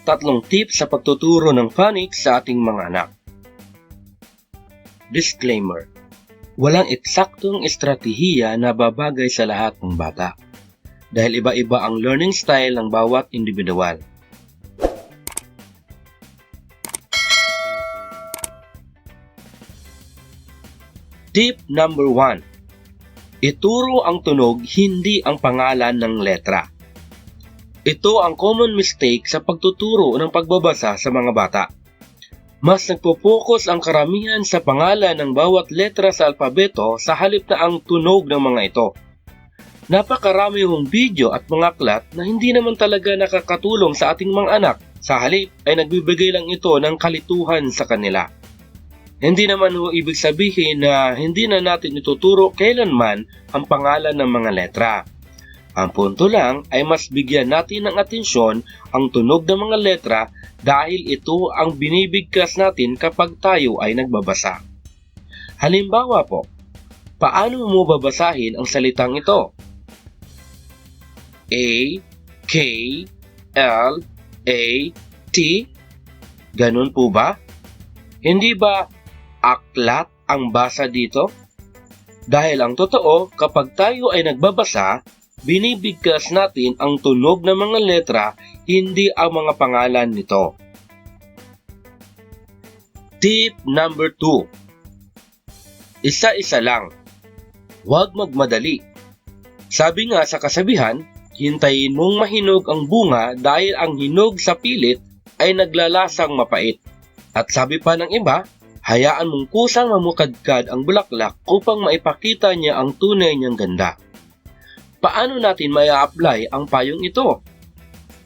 tatlong tips sa pagtuturo ng phonics sa ating mga anak. Disclaimer: walang eksaktong estratehiya na babagay sa lahat ng bata, dahil iba-iba ang learning style ng bawat individual. Tip number 1. Ituro ang tunog, hindi ang pangalan ng letra. Ito ang common mistake sa pagtuturo ng pagbabasa sa mga bata. Mas nagpo-focus ang karamihan sa pangalan ng bawat letra sa alpabeto sa halip na ang tunog ng mga ito. Napakarami hong video at mga aklat na hindi naman talaga nakakatulong sa ating mga anak. Sa halip ay nagbibigay lang ito ng kalituhan sa kanila. Hindi naman ibig sabihin na hindi na natin ituturo kailanman ang pangalan ng mga letra. Ang punto lang ay mas bigyan natin ng atensyon ang tunog ng mga letra dahil ito ang binibigkas natin kapag tayo ay nagbabasa. Halimbawa po, paano mo babasahin ang salitang ito? A, K, L, A, T? Ganun po ba? Hindi ba aklat ang basa dito? Dahil ang totoo, kapag tayo ay nagbabasa, binibigkas natin ang tunog ng mga letra, hindi ang mga pangalan nito. Tip number 2. Isa-isa lang. Huwag magmadali. Sabi nga sa kasabihan, hintayin mong mahinog ang bunga dahil ang hinog sa pilit ay naglalasang mapait. At sabi pa ng iba, hayaan mong kusang mamukadkad ang bulaklak upang maipakita niya ang tunay niyang ganda. Paano natin maya-apply ang payong ito?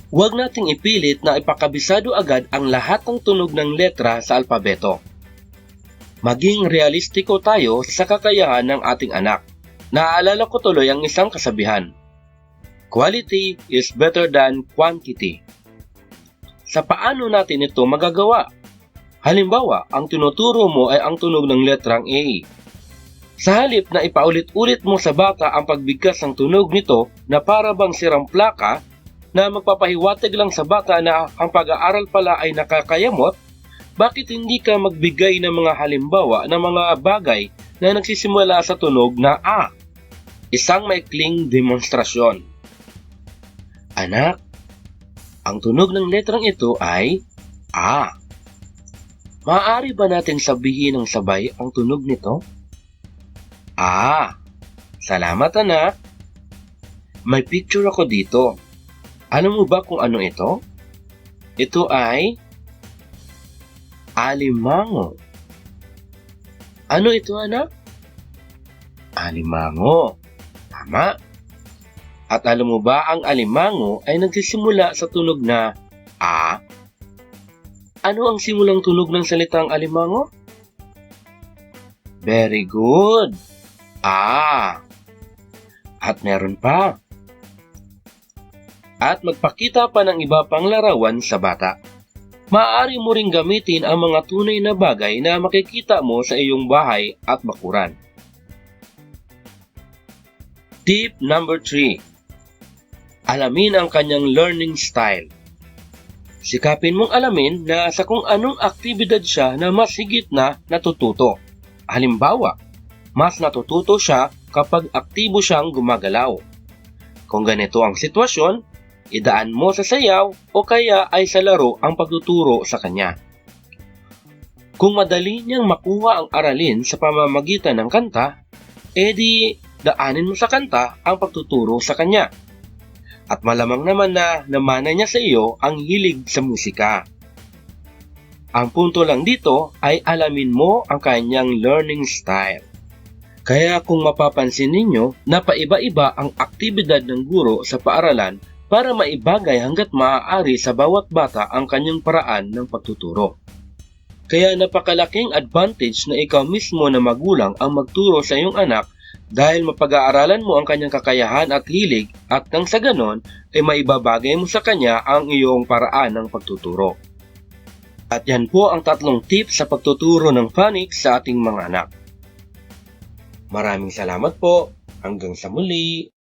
Huwag nating ipilit na ipakabisado agad ang lahat ng tunog ng letra sa alpabeto. Maging realistiko tayo sa kakayahan ng ating anak. Naaalala ko tuloy ang isang kasabihan, quality is better than quantity. Sa paano natin ito magagawa? Halimbawa, ang tinuturo mo ay ang tunog ng letrang A. Sa halip na ipaulit-ulit mo sa bata ang pagbigkas ng tunog nito na para bang sirang plaka na magpapahiwatig lang sa bata na ang pag-aaral pala ay nakakayamot, bakit hindi ka magbigay ng mga halimbawa ng mga bagay na nagsisimula sa tunog na A? Isang maikling demonstrasyon. Anak, ang tunog ng letrang ito ay A. Maaari ba nating sabihin ng sabay ang tunog nito? Salamat anak. May picture ako dito. Alam mo ba kung ano ito? Ito ay alimango. Ano ito anak? Alimango. Tama. At alam mo ba ang alimango ay nagsisimula sa tunog na A? Ano ang simulang tunog ng salitang alimango? Very good. At meron pa. At magpakita pa ng iba pang larawan sa bata. Maaari mo ring gamitin ang mga tunay na bagay na makikita mo sa iyong bahay at bakuran. Tip number 3. Alamin ang kanyang learning style. Sikapin mong alamin na sa kung anong aktibidad siya na mas higit na natututo. Halimbawa, mas natututo siya kapag aktibo siyang gumagalaw. Kung ganito ang sitwasyon, idaan mo sa sayaw o kaya ay sa laro ang pagtuturo sa kanya. Kung madali niyang makuha ang aralin sa pamamagitan ng kanta, edi daanin mo sa kanta ang pagtuturo sa kanya. At malamang naman na namana niya sa iyo ang hilig sa musika. Ang punto lang dito ay alamin mo ang kanyang learning style. Kaya kung mapapansin ninyo, napaiba-iba ang aktibidad ng guro sa paaralan para maibagay hanggat maaari sa bawat bata ang kanyang paraan ng pagtuturo. Kaya napakalaking advantage na ikaw mismo na magulang ang magturo sa iyong anak dahil mapag-aaralan mo ang kanyang kakayahan at hilig at nang sa ganon ay maibabagay mo sa kanya ang iyong paraan ng pagtuturo. At yan po ang 3 tips sa pagtuturo ng phonics sa ating mga anak. Maraming salamat po. Hanggang sa muli.